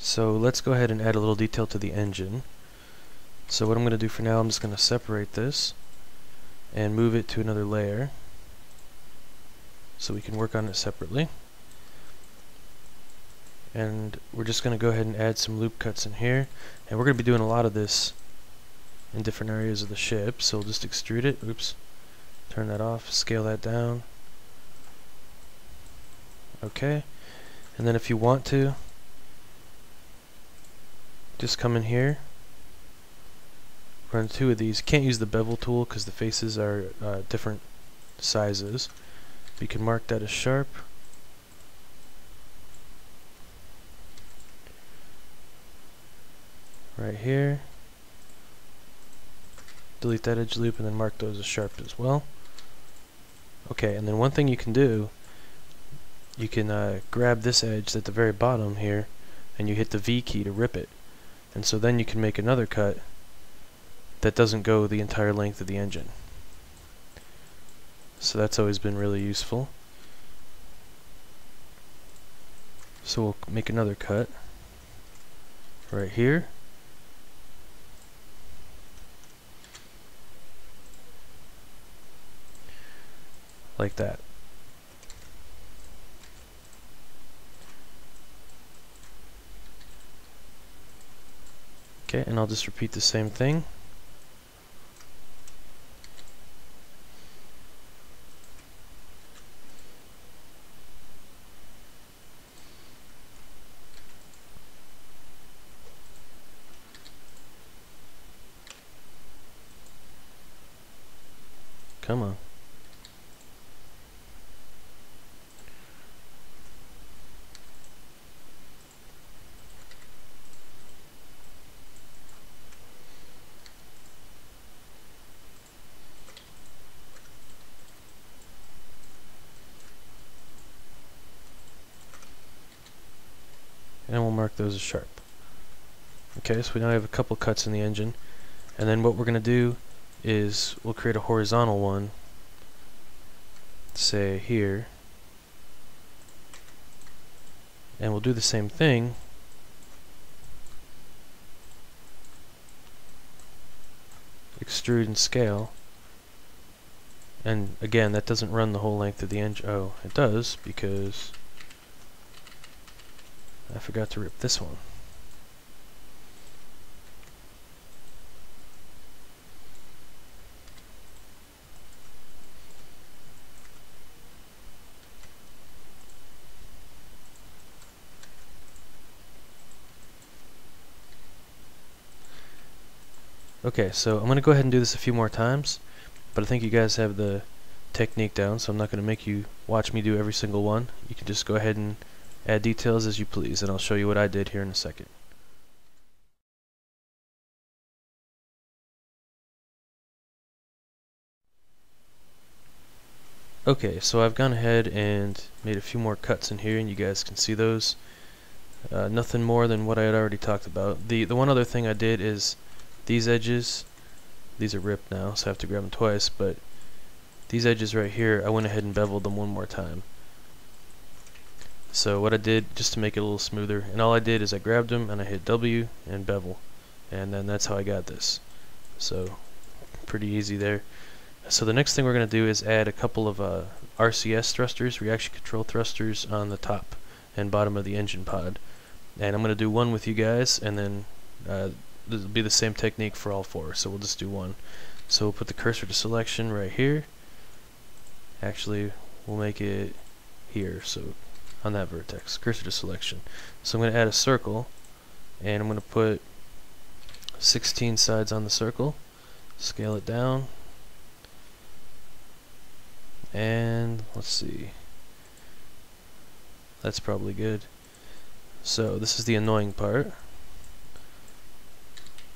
So let's go ahead and add a little detail to the engine. So what I'm going to do for now, I'm just going to separate this and move it to another layer so we can work on it separately. And we're just going to go ahead and add some loop cuts in here, and we're going to be doing a lot of this in different areas of the ship. So we'll just extrude it, oops, turn that off, scale that down, okay. And then if you want to, just come in here, run two of these. You can't use the bevel tool because the faces are different sizes. You can mark that as sharp. Right here. Delete that edge loop and then mark those as sharp as well. Okay, and then one thing you can do, you can grab this edge at the very bottom here and you hit the V key to rip it. And so then you can make another cut that doesn't go the entire length of the engine. So that's always been really useful. So we'll make another cut right here. Like that. Okay, and I'll just repeat the same thing. Come on. And we'll mark those as sharp. Okay, so we now have a couple cuts in the engine, and then what we're going to do is we'll create a horizontal one, say here, and we'll do the same thing extrude and scale, and again that doesn't run the whole length of the engine. Oh, it does, because I forgot to rip this one. Okay, so I'm going to go ahead and do this a few more times, but I think you guys have the technique down, so I'm not going to make you watch me do every single one. You can just go ahead and add details as you please, and I'll show you what I did here in a second. Okay, so I've gone ahead and made a few more cuts in here, and you guys can see those. Nothing more than what I had already talked about. The one other thing I did is these edges, these are ripped now, so I have to grab them twice, but these edges right here, I went ahead and beveled them one more time. So what I did, just to make it a little smoother, and all I did is I grabbed them and I hit W and bevel, and then that's how I got this. So pretty easy there. So the next thing we're going to do is add a couple of RCS thrusters, reaction control thrusters, on the top and bottom of the engine pod. And I'm going to do one with you guys, and then this will be the same technique for all four, so we'll just do one. So we'll put the cursor to selection right here. Actually, we'll make it here, so on that vertex, cursor to selection. So I'm going to add a circle, and I'm going to put 16 sides on the circle, scale it down, and let's see, that's probably good. So this is the annoying part.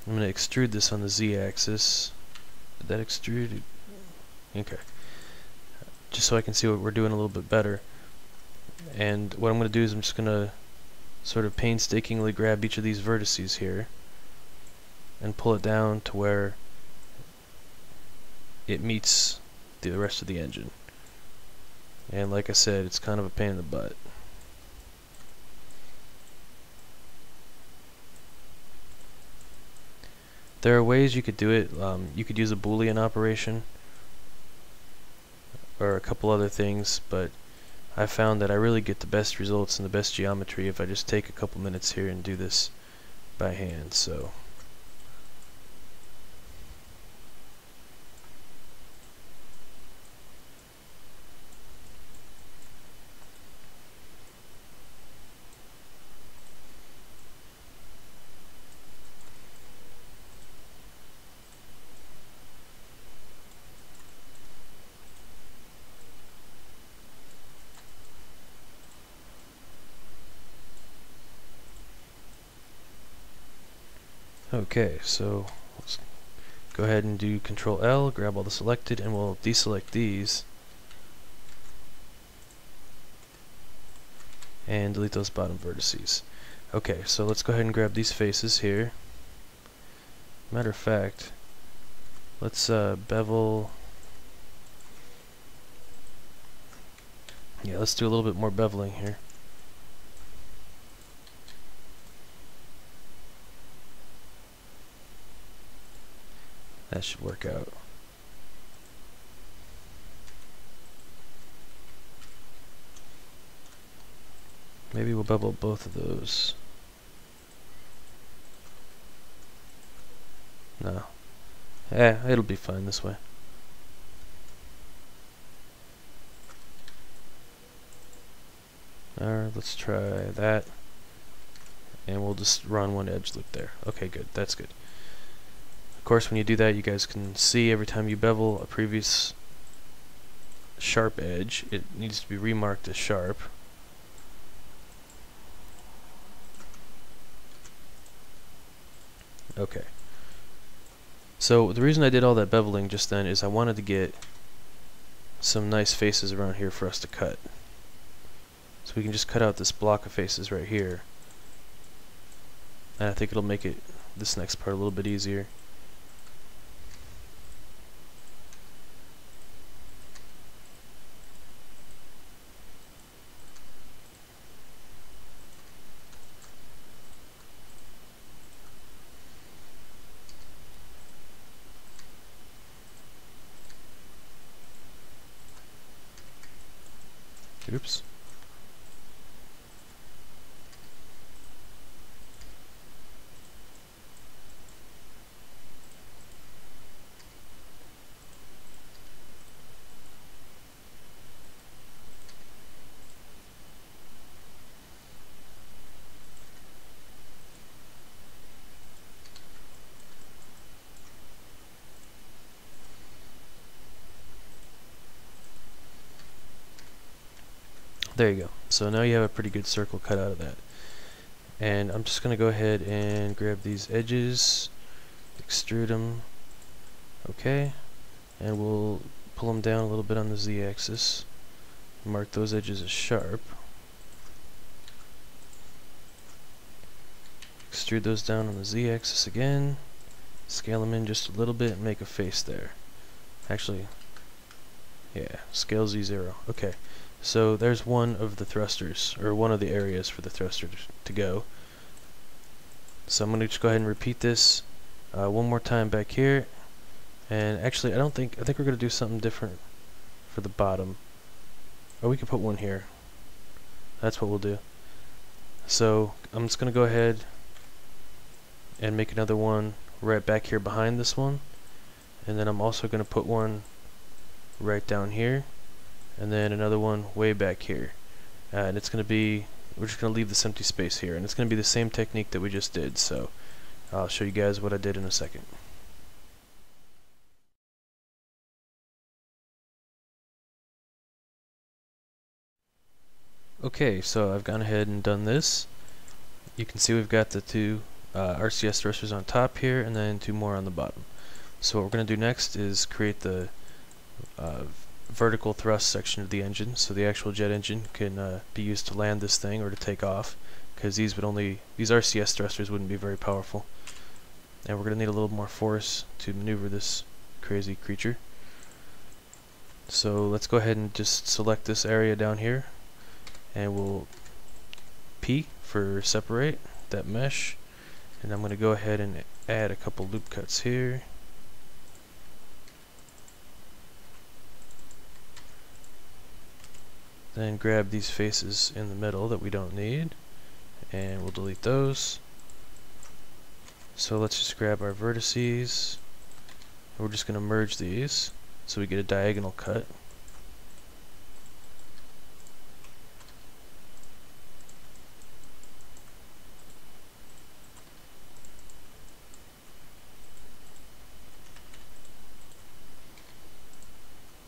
I'm going to extrude this on the z-axis. Did that extrude? Okay. Just so I can see what we're doing a little bit better. And what I'm going to do is I'm just going to sort of painstakingly grab each of these vertices here and pull it down to where it meets the rest of the engine. And like I said, it's kind of a pain in the butt. There are ways you could do it. You could use a Boolean operation or a couple other things, but I found that I really get the best results and the best geometry if I just take a couple minutes here and do this by hand. So okay, so let's go ahead and do Control L, grab all the selected, and we'll deselect these and delete those bottom vertices. Okay, so let's go ahead and grab these faces here. Matter of fact, let's bevel. Yeah, let's do a little bit more beveling here. That should work out. Maybe we'll bevel both of those. No. It'll be fine this way. Alright, let's try that. And we'll just run one edge loop there. Okay, good. That's good. Of course, when you do that, you guys can see every time you bevel a previous sharp edge, it needs to be remarked as sharp. Okay. So the reason I did all that beveling just then is I wanted to get some nice faces around here for us to cut. So we can just cut out this block of faces right here. And I think it'll make this next part a little bit easier. Oops. There you go. So now you have a pretty good circle cut out of that. And I'm just going to go ahead and grab these edges, extrude them, okay, and we'll pull them down a little bit on the z-axis, mark those edges as sharp, extrude those down on the z-axis again, scale them in just a little bit and make a face there. Actually, yeah, scale Z0. Okay. So there's one of the thrusters, or one of the areas for the thruster to go. So I'm going to just go ahead and repeat this one more time back here. And actually, I think we're going to do something different for the bottom. Or we could put one here. That's what we'll do. So I'm just going to go ahead and make another one right back here behind this one. And then I'm also going to put one right down here. And then another one way back here. And it's going to be, we're just going to leave this empty space here. And it's going to be the same technique that we just did. So I'll show you guys what I did in a second. Okay, so I've gone ahead and done this. You can see we've got the two RCS thrusters on top here and then two more on the bottom. So what we're going to do next is create the vertical thrust section of the engine, so the actual jet engine can be used to land this thing or to take off, because these RCS thrusters wouldn't be very powerful. And we're going to need a little more force to maneuver this crazy creature. So let's go ahead and just select this area down here, and we'll P for separate that mesh, and I'm going to go ahead and add a couple loop cuts here. Then grab these faces in the middle that we don't need, and we'll delete those. So let's just grab our vertices, and we're just going to merge these so we get a diagonal cut.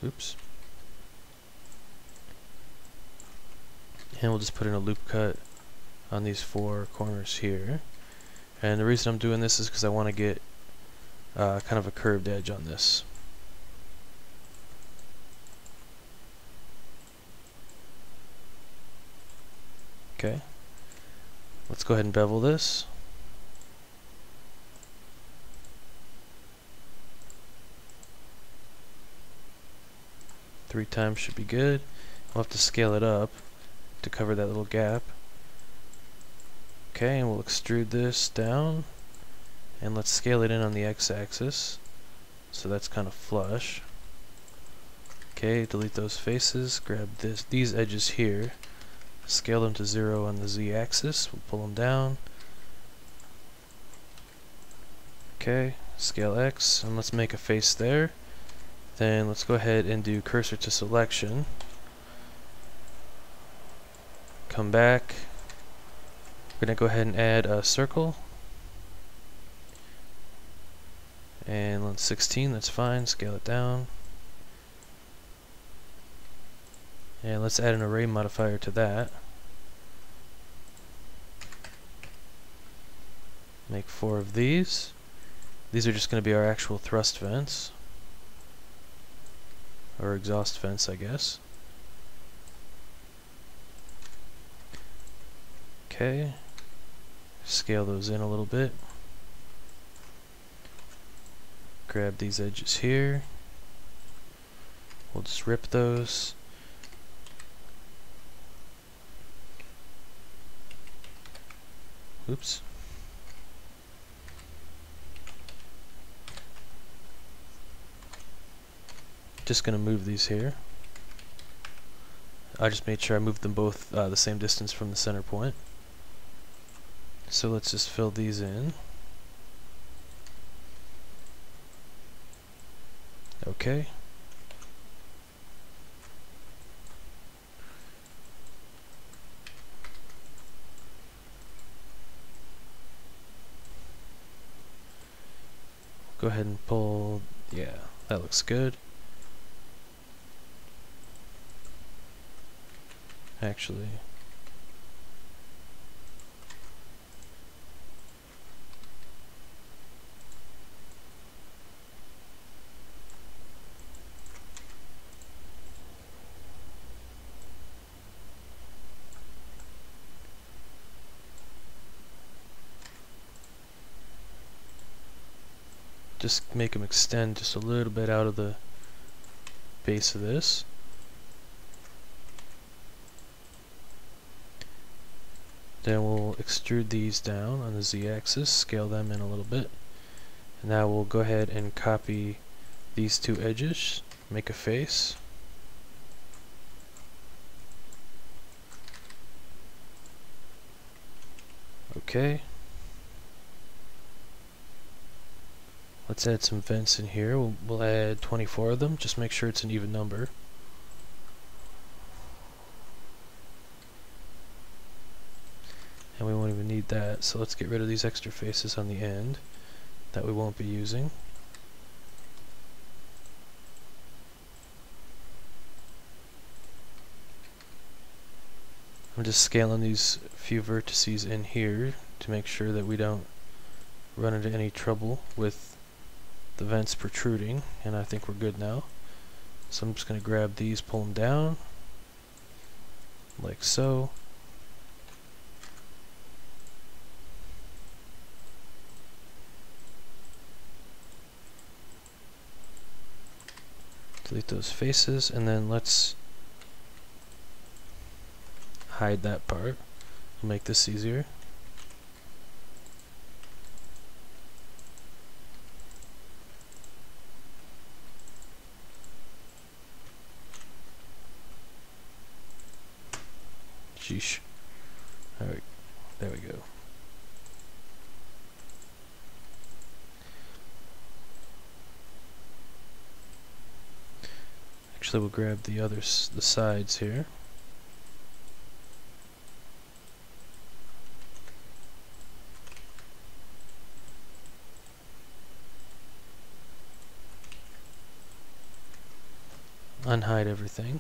Oops. And we'll just put in a loop cut on these four corners here. And the reason I'm doing this is because I want to get kind of a curved edge on this. Okay. Let's go ahead and bevel this. Three times should be good. We'll have to scale it up to cover that little gap. Okay, and we'll extrude this down, and let's scale it in on the x-axis so that's kind of flush. Okay, delete those faces, grab these edges here, scale them to 0 on the z-axis, we'll pull them down. Okay, scale X, and let's make a face there. Then let's go ahead and do cursor to selection. Come back. We're going to go ahead and add a circle. And let's 16, that's fine, scale it down. And let's add an array modifier to that. Make 4 of these. These are just going to be our actual thrust vents. Or exhaust vents, I guess. Okay. Scale those in a little bit. Grab these edges here. We'll just rip those. Oops. Just gonna move these here. I just made sure I moved them both the same distance from the center point. So let's just fill these in. Okay. Go ahead and pull, yeah, that looks good. Actually, just make them extend just a little bit out of the base of this. Then we'll extrude these down on the z-axis, scale them in a little bit. And now we'll go ahead and copy these two edges, make a face. Okay. Let's add some vents in here. We'll add 24 of them, just make sure it's an even number. And we won't even need that, so let's get rid of these extra faces on the end that we won't be using. I'm just scaling these few vertices in here to make sure that we don't run into any trouble with the vents protruding, and I think we're good now. So I'm just going to grab these, pull them down, like so. Delete those faces, and then let's hide that part. We'll make this easier. Sheesh. Alright, there we go. Actually, we'll grab the the sides here. Unhide everything.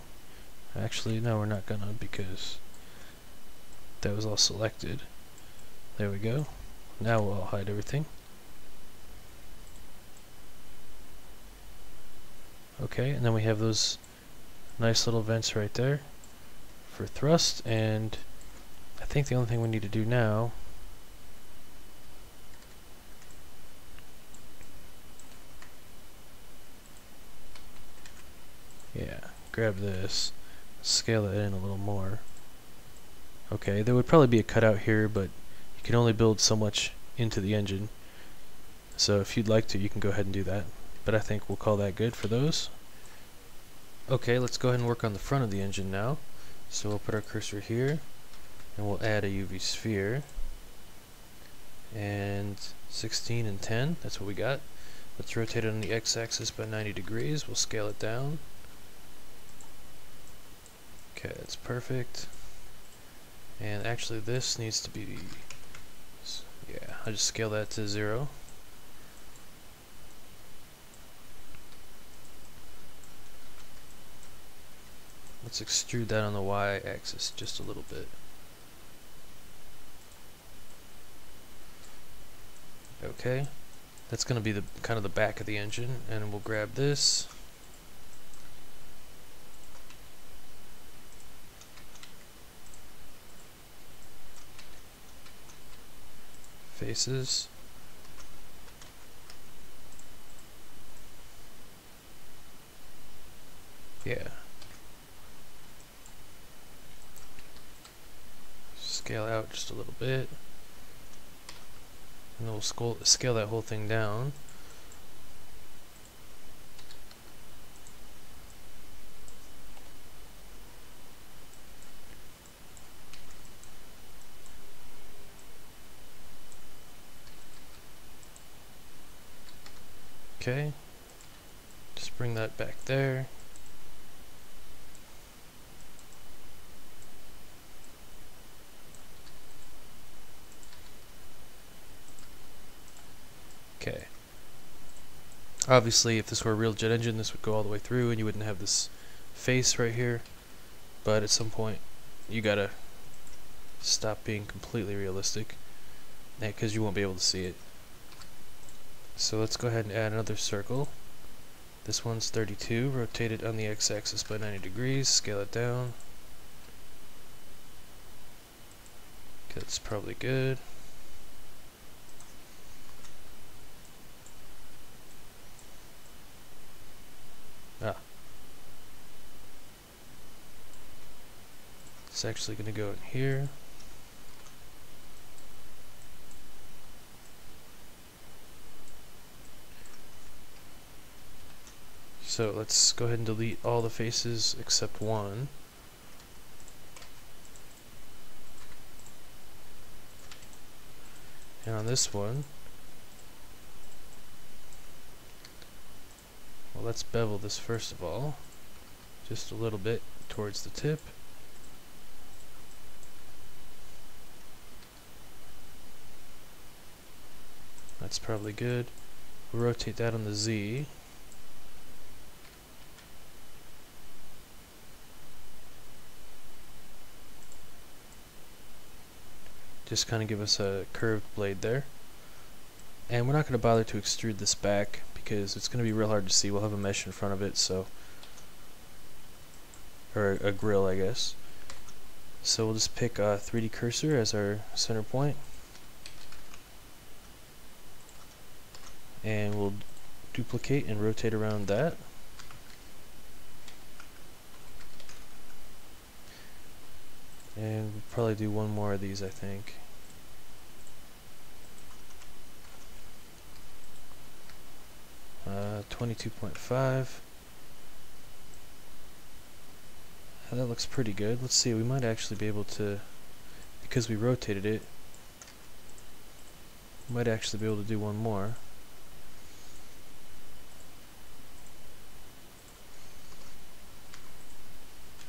Actually, no, we're not gonna, because that was all selected. There we go. Now we'll hide everything. Okay, and then we have those nice little vents right there for thrust, and I think the only thing we need to do now grab this, scale it in a little more. Okay, there would probably be a cutout here, but you can only build so much into the engine. So if you'd like to, you can go ahead and do that. But I think we'll call that good for those. Okay, let's go ahead and work on the front of the engine now. So we'll put our cursor here, and we'll add a UV sphere. And 16 and 10, that's what we got. Let's rotate it on the x-axis by 90 degrees. We'll scale it down. Okay, that's perfect. And actually this needs to be, yeah, I'll just scale that to 0. Let's extrude that on the y-axis just a little bit. Okay, that's going to be the kind of the back of the engine, and we'll grab this. Faces. Yeah. Scale out just a little bit. And then we'll scale that whole thing down. Okay, just bring that back there. Okay. Obviously, if this were a real jet engine, this would go all the way through and you wouldn't have this face right here. But at some point, you gotta stop being completely realistic, because you won't be able to see it. So let's go ahead and add another circle. This one's 32, rotate it on the x-axis by 90 degrees, scale it down. Okay, that's probably good. It's actually going to go in here. So let's go ahead and delete all the faces except one. And on this one, well, let's bevel this first of all, just a little bit towards the tip. That's probably good. We'll rotate that on the Z. Just kind of give us a curved blade there. And we're not going to bother to extrude this back because it's going to be real hard to see. We'll have a mesh in front of it, so, or a grill, I guess. So we'll just pick a 3D cursor as our center point. And we'll duplicate and rotate around that. And we'll probably do one more of these, I think. that looks pretty good. Let's see, we might actually be able to, because we rotated it, we might actually be able to do one more.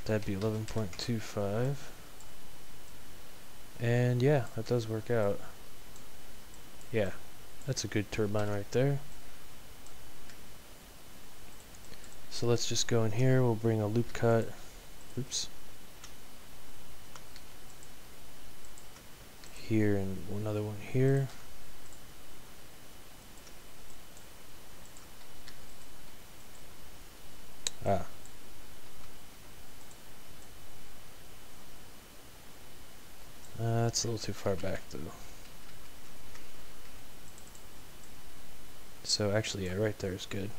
That'd be 11.25. And yeah, that does work out. Yeah, that's a good turbine right there. So let's just go in here, we'll bring a loop cut. Oops. Here and another one here. Ah. That's a little too far back though. So actually, yeah, right there is good.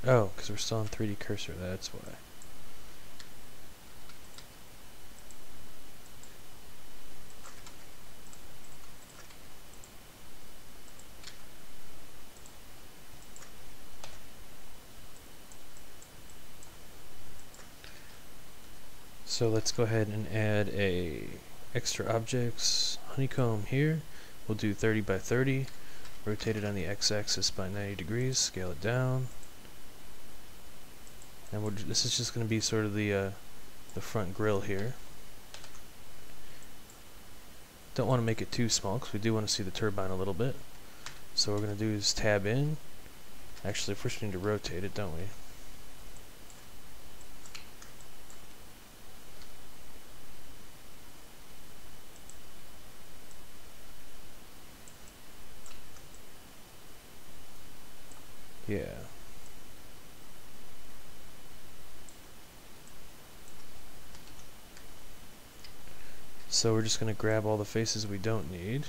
Oh, because we're still on 3D cursor, that's why. So let's go ahead and add a extra objects honeycomb here. We'll do 30 by 30, rotate it on the x-axis by 90 degrees, scale it down. And this is just going to be sort of the front grille here. Don't want to make it too small because we do want to see the turbine a little bit. So what we're going to do is tab in. Actually, first we need to rotate it, don't we? Yeah. So we're just going to grab all the faces we don't need.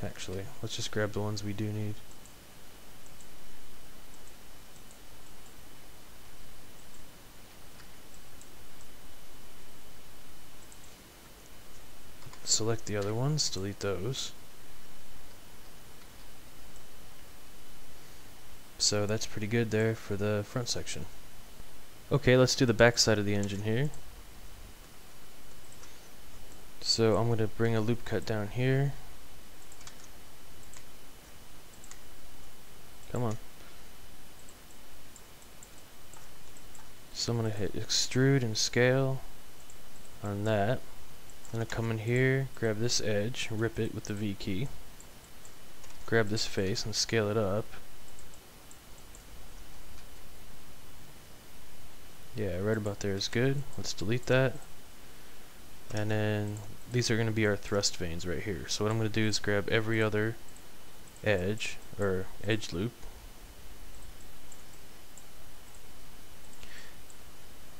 Actually, let's just grab the ones we do need. Select the other ones, delete those. So that's pretty good there for the front section. Okay, let's do the back side of the engine here. So I'm going to bring a loop cut down here. Come on. So I'm going to hit extrude and scale on that. I'm going to come in here, grab this edge, rip it with the V key. Grab this face and scale it up. Yeah, right about there is good. Let's delete that. And then these are going to be our thrust vanes right here. So what I'm going to do is grab every other edge, or edge loop.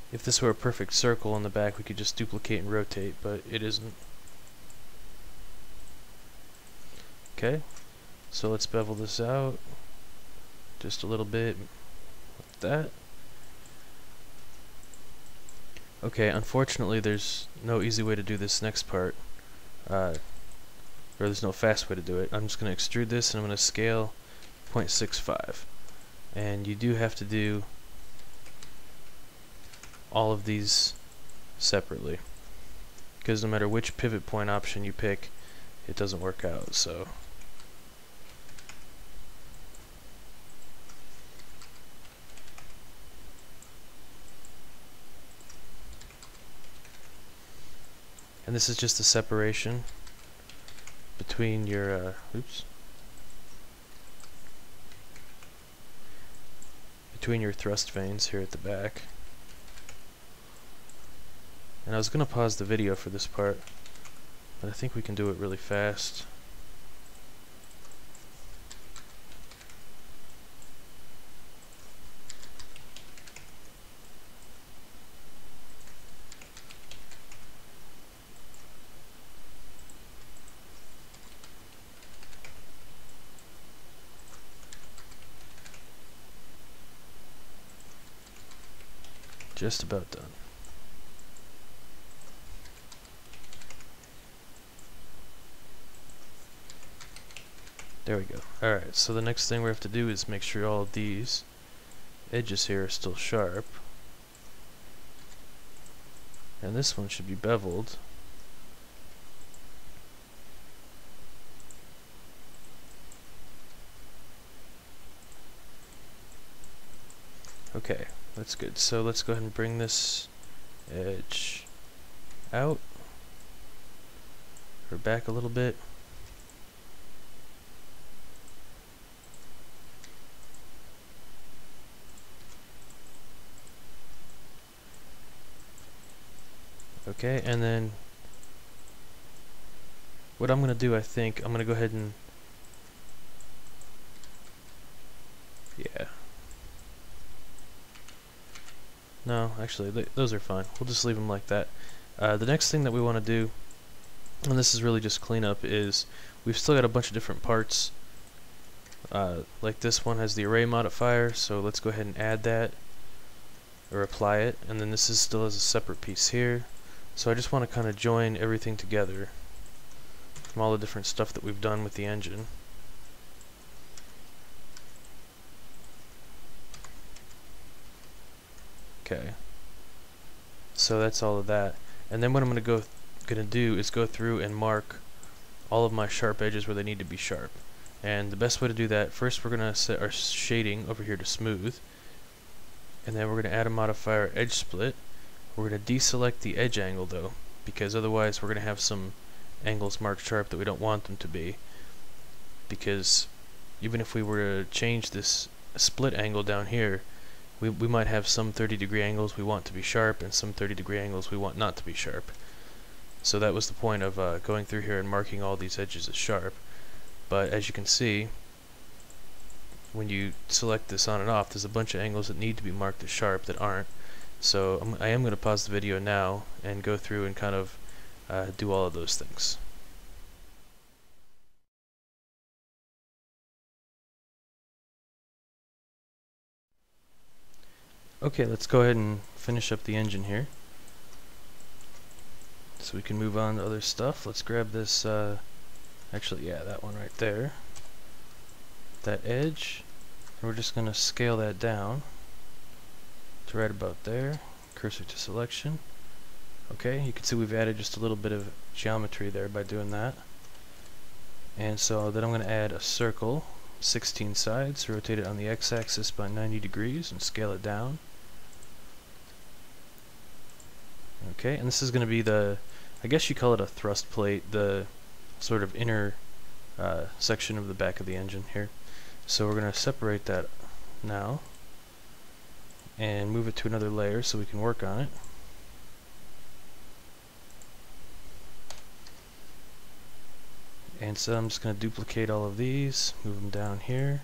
If this were a perfect circle in the back, we could just duplicate and rotate, but it isn't. Okay, so let's bevel this out just a little bit like that. Okay, unfortunately there's no easy way to do this next part, or there's no fast way to do it. I'm just going to extrude this and I'm going to scale 0.65, and you do have to do all of these separately, because no matter which pivot point option you pick, it doesn't work out. So and this is just the separation between your between your thrust vanes here at the back. And I was going to pause the video for this part, but I think we can do it really fast. Just about done. There we go. Alright, so the next thing we have to do is make sure all of these edges here are still sharp. And this one should be beveled. Okay, that's good. So let's go ahead and bring this edge out, or back a little bit. Okay, and then what I'm going to do, I think, I'm going to go ahead and, yeah. No, actually, those are fine. We'll just leave them like that. The next thing that we want to do, and this is really just cleanup, is we've still got a bunch of different parts. Like this one has the array modifier, so let's go ahead and add that, or apply it. And then this is still as a separate piece here. So I just want to kind of join everything together from all the different stuff that we've done with the engine. Okay, so that's all of that. And then what I'm gonna do is go through and mark all of my sharp edges where they need to be sharp. And the best way to do that, first we're gonna set our shading over here to smooth, and then we're gonna add a modifier edge split. We're gonna deselect the edge angle though, because otherwise we're gonna have some angles marked sharp that we don't want them to be. Because even if we were to change this split angle down here, we might have some 30-degree angles we want to be sharp and some 30-degree angles we want not to be sharp. So that was the point of going through here and marking all these edges as sharp. But as you can see, when you select this on and off, there's a bunch of angles that need to be marked as sharp that aren't. So I am going to pause the video now and go through and kind of do all of those things. Okay, let's go ahead and finish up the engine here, so we can move on to other stuff. Let's grab this, actually, yeah, that one right there, that edge, and we're just going to scale that down to right about there. Cursor to selection. Okay, you can see we've added just a little bit of geometry there by doing that. And so then I'm going to add a circle, 16 sides, rotate it on the x-axis by 90 degrees and scale it down. Okay, and this is going to be the, I guess you call it a thrust plate, the sort of inner section of the back of the engine here. So we're going to separate that now and move it to another layer so we can work on it. And so I'm just going to duplicate all of these, move them down here,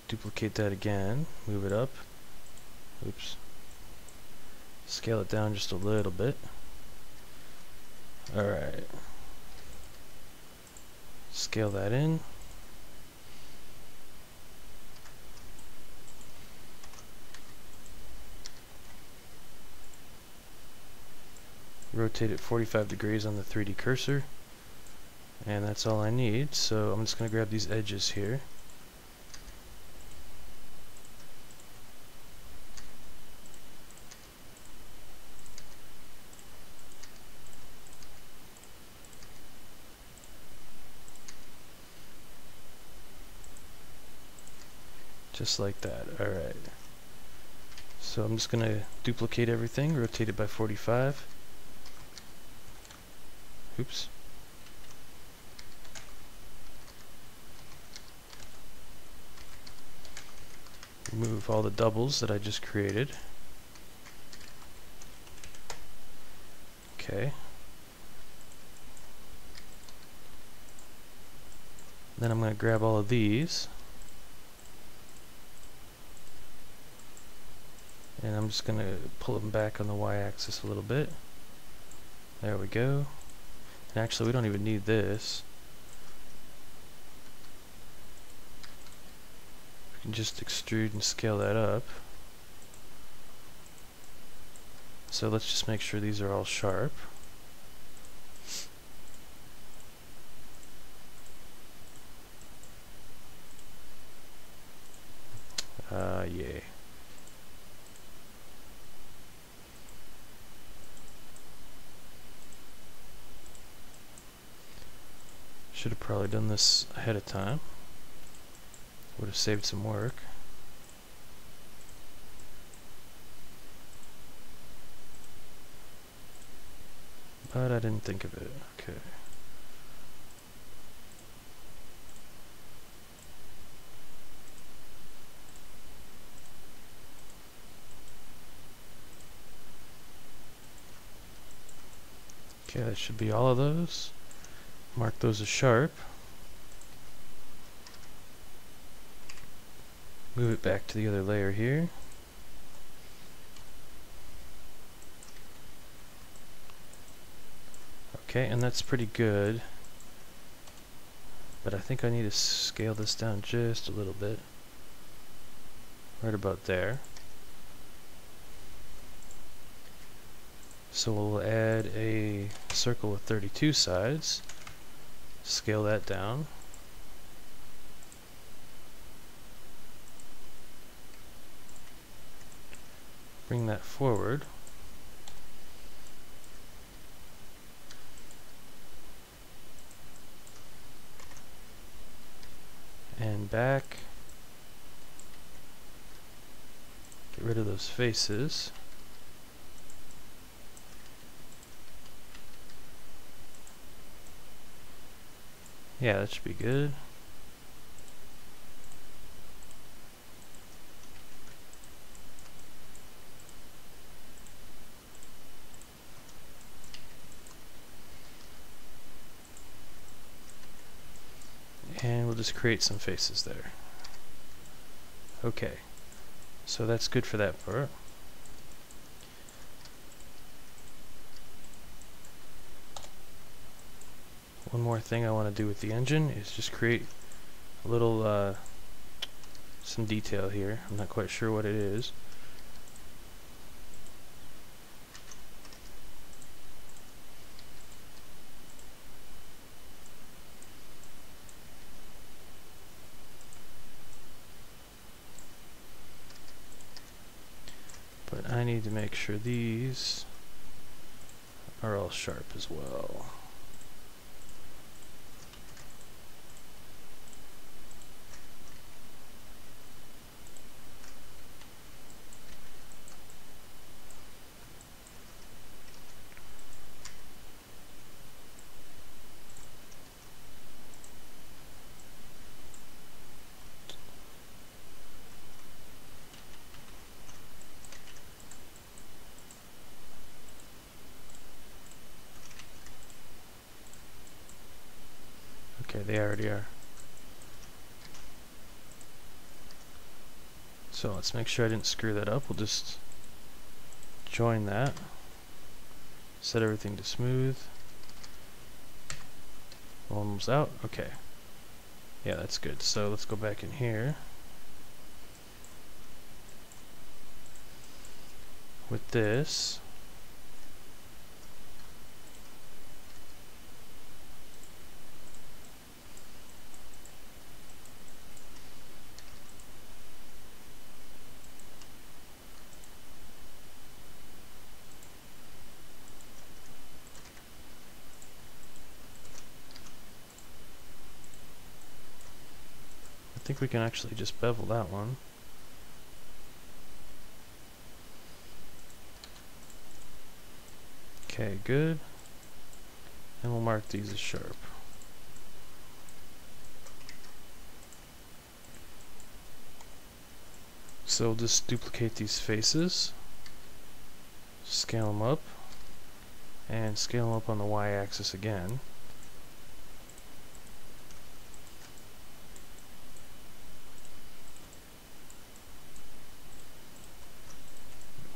duplicate that again, move it up, oops, scale it down just a little bit. Alright, scale that in. Rotate it 45 degrees on the 3D cursor, and that's all I need. So I'm just going to grab these edges here, just like that. Alright, so I'm just going to duplicate everything, rotate it by 45. Oops. Remove all the doubles that I just created. Okay. Then I'm going to grab all of these, and I'm just going to pull them back on the y-axis a little bit. There we go. And actually, we don't even need this. We can just extrude and scale that up. So let's just make sure these are all sharp. Yay. Should have probably done this ahead of time. Would have saved some work. But I didn't think of it. Okay. Okay, that should be all of those. Mark those as sharp. Move it back to the other layer here. Okay, and that's pretty good. But I think I need to scale this down just a little bit. Right about there. So we'll add a circle with 32 sides. Scale that down. Bring that forward. And back. Get rid of those faces. Yeah, that should be good. And we'll just create some faces there. Okay, so that's good for that part. One more thing I want to do with the engine is just create a little, some detail here. I'm not quite sure what it is. But I need to make sure these are all sharp as well. Okay, they already are. So let's make sure I didn't screw that up. We'll just join that. Set everything to smooth. Almost out. Okay. Yeah, that's good. So let's go back in here. With this. I think we can actually just bevel that one. Okay, good. And we'll mark these as sharp. So we'll just duplicate these faces, scale them up, and scale them up on the y-axis again.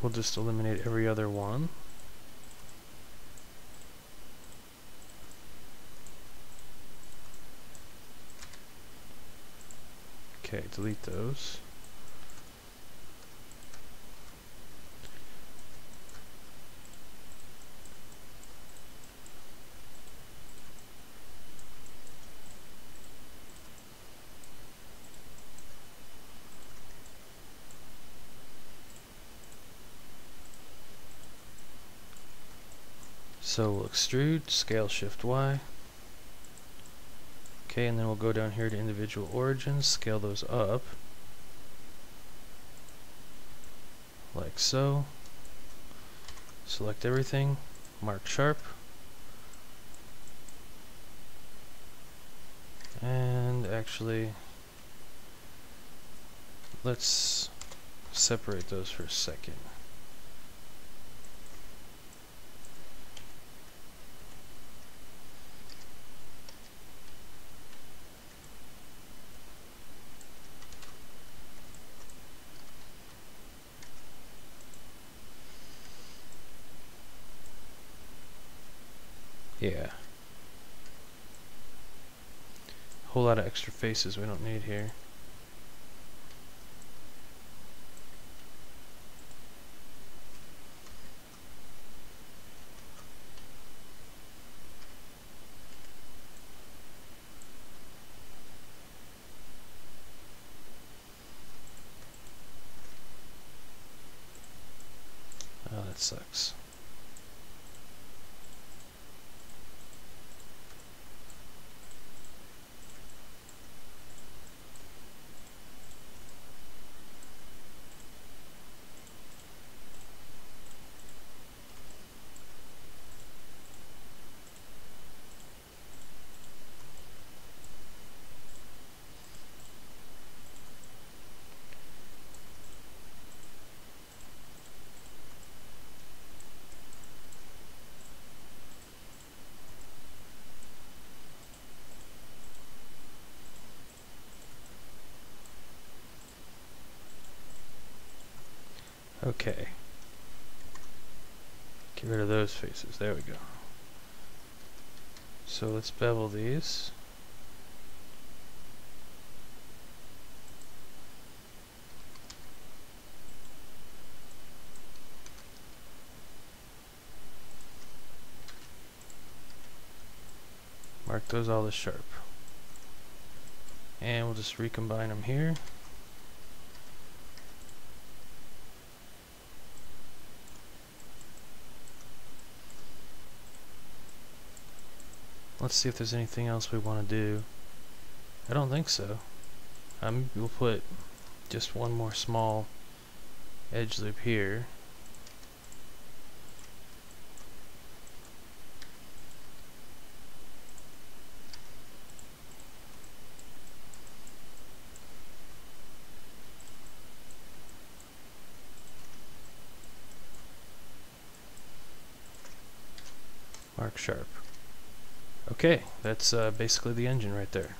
We'll just eliminate every other one. Okay, delete those. So we'll extrude, scale shift Y. Okay, and then we'll go down here to individual origins, scale those up. Like so. Select everything, mark sharp. And actually, let's separate those for a second. Yeah. Whole lot of extra faces we don't need here. Oh, that sucks. Okay. Get rid of those faces. There we go. So let's bevel these. Mark those all as sharp. And we'll just recombine them here. Let's see if there's anything else we want to do. I don't think so. We'll put just one more small edge loop here. Mark sharp. Okay, that's basically the engine right there.